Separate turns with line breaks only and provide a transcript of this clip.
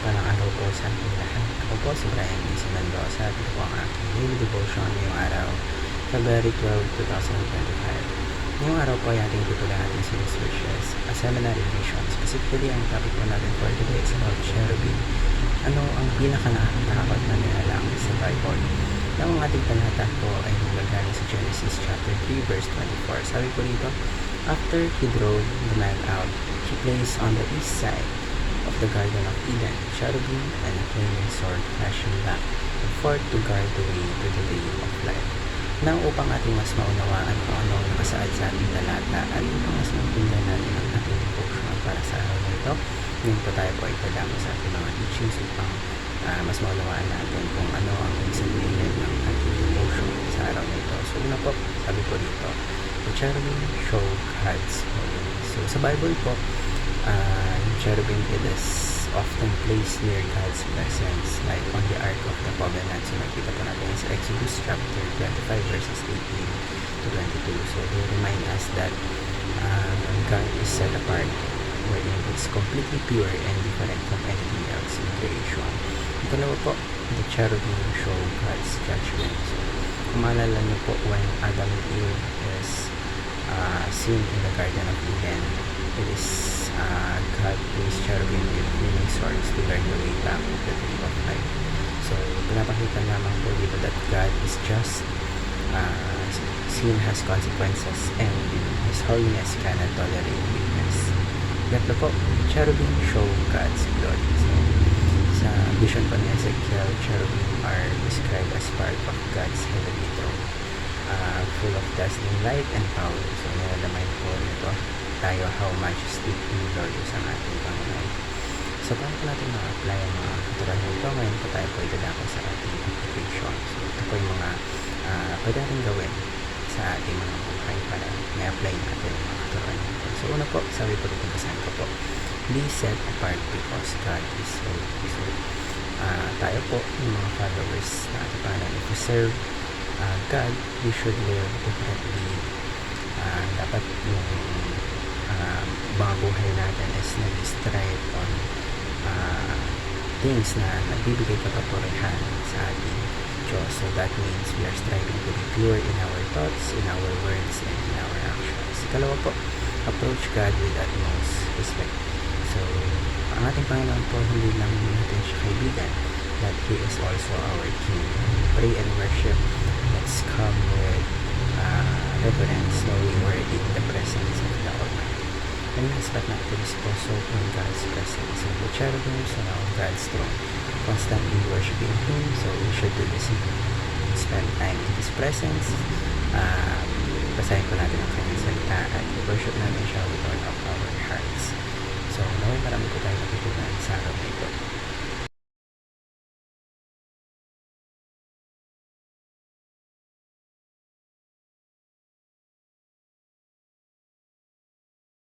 mapagpalang araw po sa ating lahat. Ako po si Brian B. Mendoza at ito po ang aking daily devotion ngayong araw, February 12, 2025. Ngayong araw po ay ating tutulan natin series which is a seminary vision. Specifically, ang topic po natin for today is about cherubim. Ano ang pinaka-nakakatakot na nilalang sa Bible? Ang ating talata po ay nagagaling sa Genesis chapter 3 verse 24. Sabi po dito, after he drove the man out, he placed on the east side of the Garden of Eden cherubim and a flaming sword flashing back and forth to guard the way to the day of life. Nang upang ating mas maunawaan kung ano ang nakasaad sa ating talata at upang mas mapundan natin ang ating devotion para sa araw na ito, ngayon po tayo po ay tadama sa ating mga teachings upang mas maunawaan natin kung ano ang ibig sabihin ng ating devotion sa araw na ito. So una po, sabi po dito, the cherubim show God's holiness. So sa Bible po, yung cherubim, it is often placed near God's presence, like on the Ark of the Covenant. So nakita po natin sa Exodus chapter 25 verses 18 to 22. So they remind us that God is set apart, wherein it's completely pure and different from anything else in creation. Ikalawa po, the cherubim show God's judgment. So kung maalala niyo po, when Adam and Eve is seen in the Garden of Eden, it is God placed cherubim with flaming swords to guard the way back of the tree of life. So pinapakita lamang po dito that God is just, sin has consequences, and His holiness cannot tolerate weakness. Gatlo po, cherubim show God's glory. So sa vision po ni Ezekiel, cherubim are described as part of God's heavenly throne, full of dazzling light and power. So nilalamay po nito tayo how majestic and glorious ang ating Panginoon. So paano po natin ma-apply ang mga katuran nito? Ngayon po tayo po idadako sa ating application. So ito po yung mga pwede natin gawin sa ating mga buhay para ma-apply natin ang mga katuran nito. So una po, sabi po dito, basahin ko po, be set apart because God is holy. So tayo po, yung mga followers na ating Panginoon, if we serve God, we should live differently. Dapat yung mga buhay natin is nag-strive on things na nagbibigay kapapurihan sa ating Diyos. So that means we are striving to be pure in our thoughts, in our words, and in our actions. Ikalawa po, approach God with utmost respect. So ang ating Panginoon po, hindi lang natin siya kaibigan, that He is also our King. Pray and worship. Let's come with reverence, knowing we're in the presence of the Almighty. And last but not least po, so in God's presence. So the cherubim surround God's throne, constantly worshiping Him. So we should do this, spend time in His presence. Basahin po natin ang kanyang salita at worship natin siya with all of our hearts. So naway marami po tayo natutunan sa araw na ito.